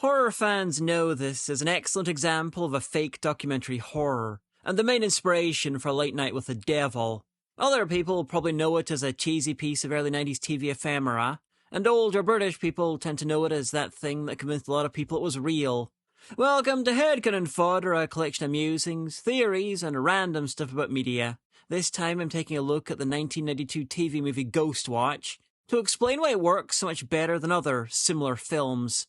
Horror fans know this as an excellent example of a fake documentary horror, and the main inspiration for Late Night with the Devil. Other people probably know it as a cheesy piece of early 90s TV ephemera, and older British people tend to know it as that thing that convinced a lot of people it was real. Welcome to Headcanon Fodder, a collection of musings, theories, and random stuff about media. This time I'm taking a look at the 1992 TV movie Ghostwatch, to explain why it works so much better than other similar films.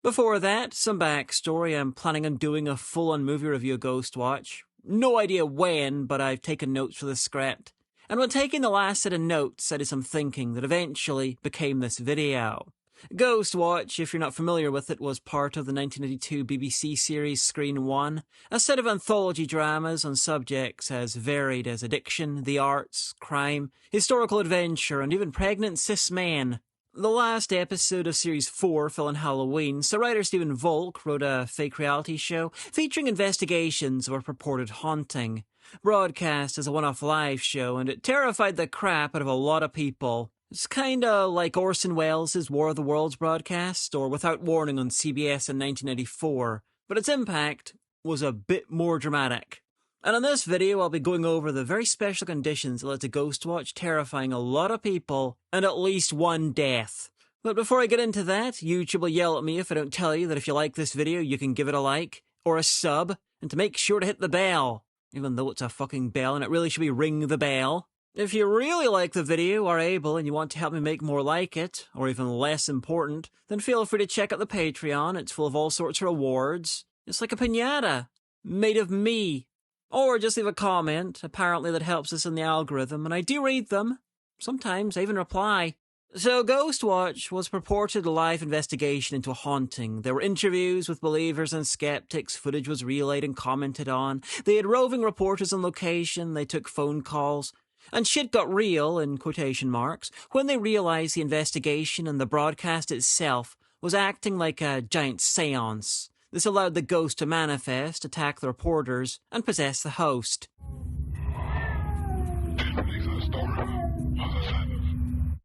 Before that, some backstory. I'm planning on doing a full-on movie review of Ghostwatch. No idea when, but I've taken notes for the script. And when taking the last set of notes, I did some thinking that eventually became this video. Ghostwatch, if you're not familiar with it, was part of the 1992 BBC series Screen One, a set of anthology dramas on subjects as varied as addiction, the arts, crime, historical adventure, and even pregnant cis men. The last episode of Series 4 fell on Halloween, so writer Stephen Volk wrote a fake reality show featuring investigations of a purported haunting. Broadcast as a one-off live show, and it terrified the crap out of a lot of people. It's kinda like Orson Welles' War of the Worlds broadcast, or Without Warning on CBS in 1994, but its impact was a bit more dramatic. And in this video, I'll be going over the very special conditions that led to Ghostwatch terrifying a lot of people, and at least one death. But before I get into that, YouTube will yell at me if I don't tell you that if you like this video, you can give it a like, or a sub, and to make sure to hit the bell. Even though it's a fucking bell, and it really should be ring the bell. If you really like the video, are able, and you want to help me make more like it, or even less important, then feel free to check out the Patreon. It's full of all sorts of rewards. It's like a piñata, made of me. Or just leave a comment, apparently that helps us in the algorithm, and I do read them. Sometimes I even reply. So Ghostwatch was a purported live investigation into a haunting. There were interviews with believers and skeptics, footage was relayed and commented on. They had roving reporters on location, they took phone calls. And shit got real, in quotation marks, when they realised the investigation and the broadcast itself was acting like a giant seance. This allowed the ghost to manifest, attack the reporters, and possess the host.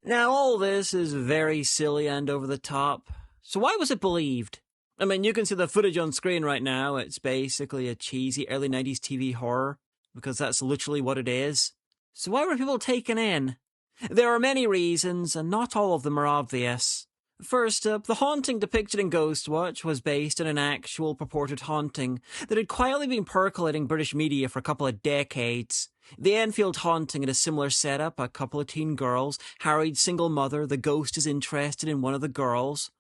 Now all this is very silly and over the top. So why was it believed? I mean, you can see the footage on screen right now. It's basically a cheesy early 90s TV horror, because that's literally what it is. So why were people taken in? There are many reasons, and not all of them are obvious. First up, the haunting depicted in Ghostwatch was based on an actual purported haunting that had quietly been percolating British media for a couple of decades. The Enfield haunting had a similar setup, a couple of teen girls, harried single mother, the ghost is interested in one of the girls.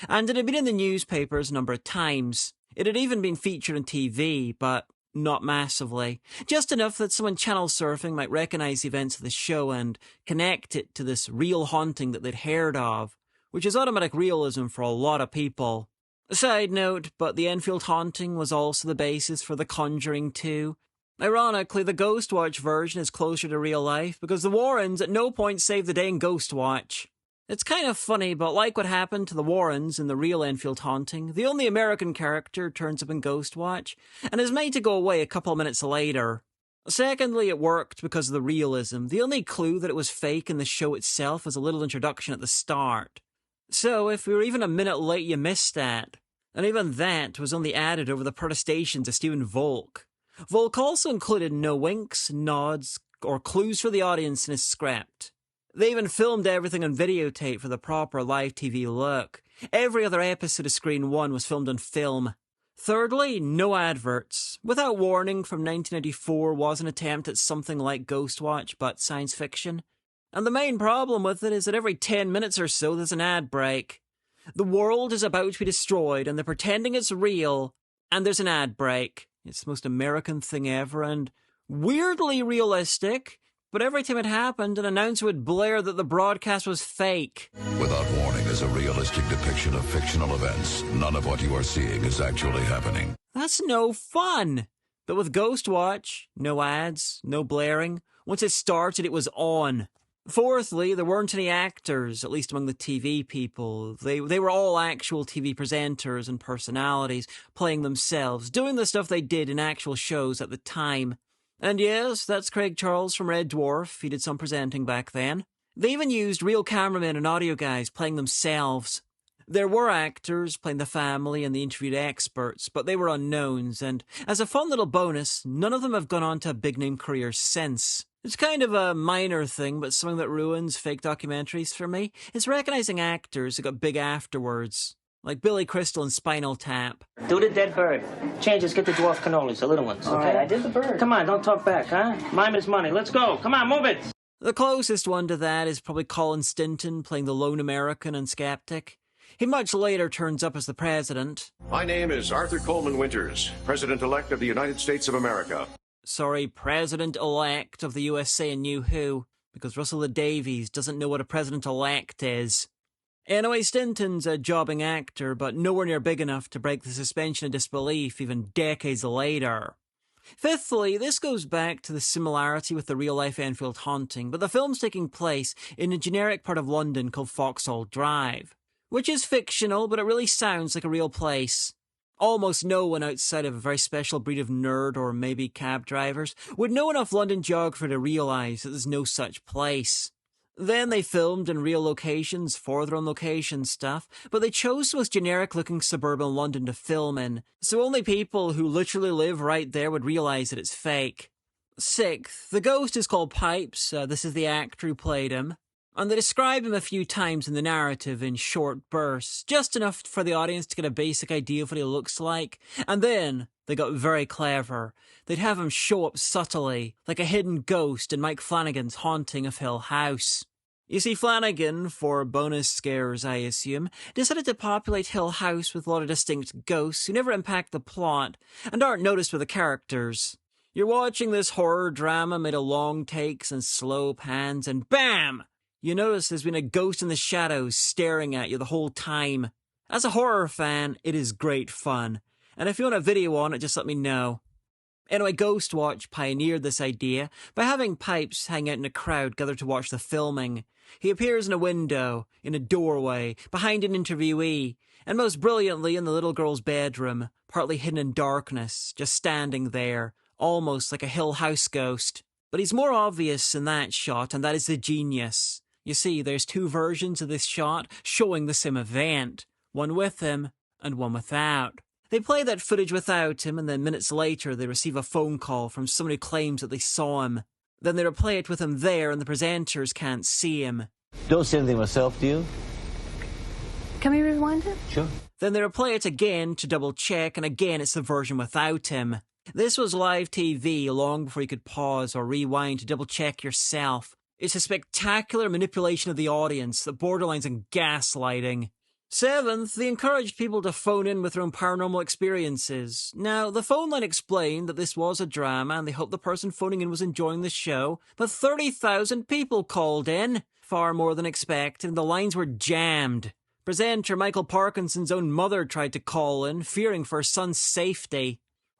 And it had been in the newspapers a number of times. It had even been featured on TV, but not massively. Just enough that someone channel surfing might recognise the events of the show and connect it to this real haunting that they'd heard of, which is automatic realism for a lot of people. A side note, but the Enfield haunting was also the basis for The Conjuring 2. Ironically, the Ghostwatch version is closer to real life because the Warrens at no point save the day in Ghostwatch. It's kind of funny, but like what happened to the Warrens in the real Enfield haunting, the only American character turns up in Ghostwatch and is made to go away a couple of minutes later. Secondly, it worked because of the realism. The only clue that it was fake in the show itself was a little introduction at the start. So if we were even a minute late, you missed that. And even that was only added over the protestations of Stephen Volk. Volk also included no winks, nods, or clues for the audience in his script. They even filmed everything on videotape for the proper live TV look. Every other episode of Screen 1 was filmed on film. Thirdly, no adverts. Without Warning from 1994 was an attempt at something like Ghostwatch, but science fiction. And the main problem with it is that every 10 minutes or so there's an ad break. The world is about to be destroyed and they're pretending it's real, and there's an ad break. It's the most American thing ever and weirdly realistic. But every time it happened, an announcer would blare that the broadcast was fake. Without Warning is a realistic depiction of fictional events. None of what you are seeing is actually happening. That's no fun. But with Ghostwatch, no ads, no blaring. Once it started, it was on. Fourthly, there weren't any actors, at least among the TV people. They were all actual TV presenters and personalities, playing themselves, doing the stuff they did in actual shows at the time. And yes, that's Craig Charles from Red Dwarf. He did some presenting back then. They even used real cameramen and audio guys playing themselves. There were actors playing the family and the interviewed experts, but they were unknowns, and as a fun little bonus, none of them have gone on to big-name careers since. It's kind of a minor thing, but something that ruins fake documentaries for me is recognizing actors who got big afterwards, like Billy Crystal in Spinal Tap. Do the dead bird. Changes, get the dwarf cannolis, the little ones. Okay, All right, I did the bird. Come on, don't talk back, huh? Mime is money. Let's go. Come on, move it. The closest one to that is probably Colin Stinton playing the lone American and skeptic. He much later turns up as the president. My name is Arthur Coleman Winters, President-elect of the United States of America. Sorry, President-elect of the USA and New Who, because Russell Davies doesn't know what a President-elect is. Anyway, Stinton's a jobbing actor, but nowhere near big enough to break the suspension of disbelief even decades later. Fifthly, this goes back to the similarity with the real-life Enfield haunting, but the film's taking place in a generic part of London called Vauxhall Drive, which is fictional, but it really sounds like a real place. Almost no one outside of a very special breed of nerd or maybe cab drivers would know enough London geography to realise that there's no such place. Then they filmed in real locations for their own location stuff, but they chose the most generic-looking suburban London to film in, so only people who literally live right there would realise that it's fake. Sixth, the ghost is called Pipes. This is the actor who played him. And they describe him a few times in the narrative in short bursts, just enough for the audience to get a basic idea of what he looks like. And then they got very clever. They'd have him show up subtly, like a hidden ghost in Mike Flanagan's Haunting of Hill House. You see, Flanagan, for bonus scares I assume, decided to populate Hill House with a lot of distinct ghosts who never impact the plot and aren't noticed by the characters. You're watching this horror drama made of long takes and slow pans, and BAM! You notice there's been a ghost in the shadows staring at you the whole time. As a horror fan, it is great fun. And if you want a video on it, just let me know. Anyway, Ghostwatch pioneered this idea by having Pipes hang out in a crowd gathered to watch the filming. He appears in a window, in a doorway, behind an interviewee, and most brilliantly in the little girl's bedroom, partly hidden in darkness, just standing there, almost like a Hill House ghost. But he's more obvious in that shot, and that is the genius. You see, there's two versions of this shot showing the same event, one with him and one without. They play that footage without him, and then minutes later they receive a phone call from someone who claims that they saw him. Then they replay it with him there, and the presenters can't see him. Don't see anything myself, do you? Can we rewind it? Sure. Then they replay it again to double check, and again it's the version without him. This was live TV long before you could pause or rewind to double check yourself. It's a spectacular manipulation of the audience that borderlines on gaslighting. Seventh, they encouraged people to phone in with their own paranormal experiences. Now, the phone line explained that this was a drama and they hoped the person phoning in was enjoying the show, but 30,000 people called in, far more than expected, and the lines were jammed. Presenter Michael Parkinson's own mother tried to call in, fearing for her son's safety.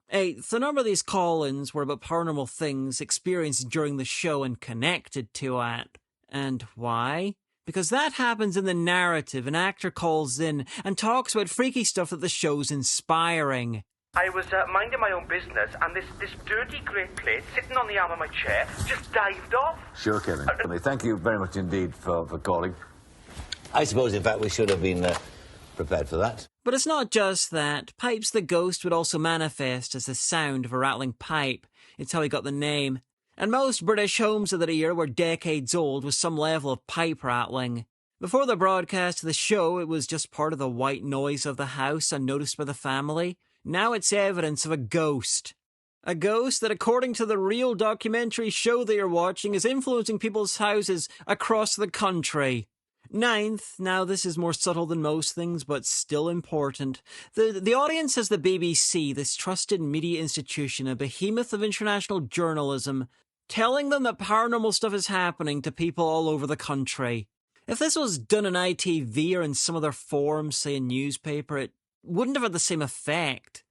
Eighth, a number of these call-ins were about paranormal things experienced during the show and connected to it. And why? Because that happens in the narrative. An actor calls in and talks about freaky stuff that the show's inspiring. I was minding my own business, and this dirty grey plate sitting on the arm of my chair just dived off. Sure, Kevin. Thank you very much indeed for calling. I suppose, in fact, we should have been prepared for that. But it's not just that. Pipes the Ghost would also manifest as the sound of a rattling pipe. It's how he got the name. And most British homes of that era were decades old with some level of pipe rattling. Before the broadcast of the show, it was just part of the white noise of the house, unnoticed by the family. Now it's evidence of a ghost. A ghost that, according to the real documentary show that you're watching, is influencing people's houses across the country. Ninth, now this is more subtle than most things, but still important. The audience has the BBC, this trusted media institution, a behemoth of international journalism, telling them that paranormal stuff is happening to people all over the country. If this was done on ITV or in some other form, say a newspaper, it wouldn't have had the same effect.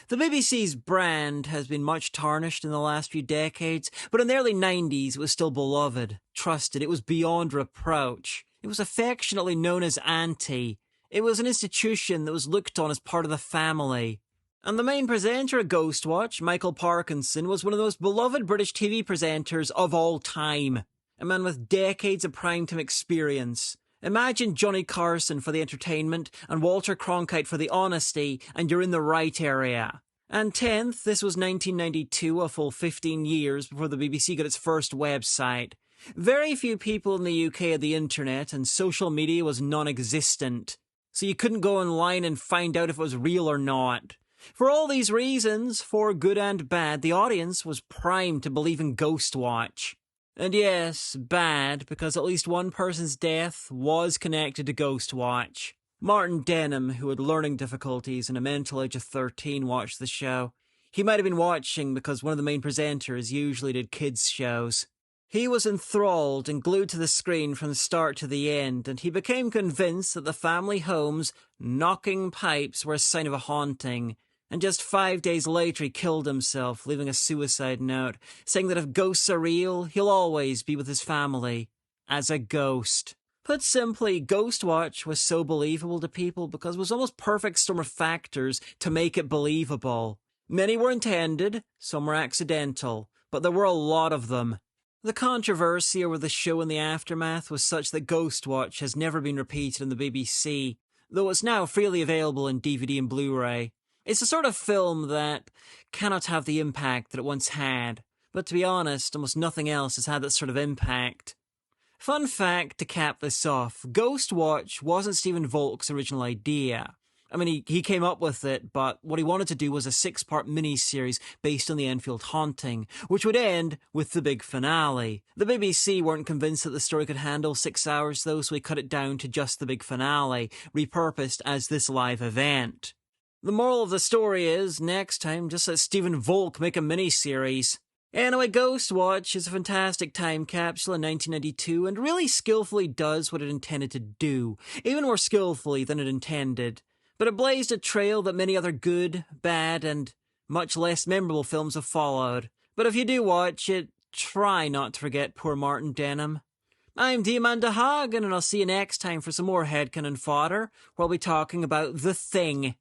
The BBC's brand has been much tarnished in the last few decades, but in the early 90s it was still beloved, trusted, it was beyond reproach. It was affectionately known as Auntie. It was an institution that was looked on as part of the family. And the main presenter of Ghostwatch, Michael Parkinson, was one of the most beloved British TV presenters of all time. A man with decades of primetime experience. Imagine Johnny Carson for the entertainment and Walter Cronkite for the honesty, and you're in the right area. And 10th, this was 1992, a full 15 years before the BBC got its first website. Very few people in the UK had the internet, and social media was non-existent, so you couldn't go online and find out if it was real or not. For all these reasons, for good and bad, the audience was primed to believe in Ghostwatch. And yes, bad, because at least one person's death was connected to Ghostwatch. Martin Denham, who had learning difficulties and a mental age of 13, watched the show. He might have been watching because one of the main presenters usually did kids' shows. He was enthralled and glued to the screen from the start to the end, and he became convinced that the family home's knocking pipes were a sign of a haunting. And just 5 days later he killed himself, leaving a suicide note, saying that if ghosts are real, he'll always be with his family. As a ghost. Put simply, Ghostwatch was so believable to people because it was almost perfect storm of factors to make it believable. Many were intended, some were accidental, but there were a lot of them. The controversy over the show and the aftermath was such that Ghostwatch has never been repeated in the BBC, though it's now freely available in DVD and Blu-ray. It's the sort of film that cannot have the impact that it once had, but to be honest, almost nothing else has had that sort of impact. Fun fact to cap this off, Ghostwatch wasn't Stephen Volk's original idea. I mean, he came up with it, but what he wanted to do was a 6-part miniseries based on the Enfield haunting, which would end with the big finale. The BBC weren't convinced that the story could handle 6 hours though, so he cut it down to just the big finale, repurposed as this live event. The moral of the story is, next time, just let Stephen Volk make a miniseries. Anyway, Ghostwatch is a fantastic time capsule in 1992 and really skillfully does what it intended to do, even more skillfully than it intended. But it blazed a trail that many other good, bad, and much less memorable films have followed. But if you do watch it, try not to forget poor Martin Denham. I'm Amanda Hagan, and I'll see you next time for some more Headcanon Fodder, where we'll be talking about The Thing.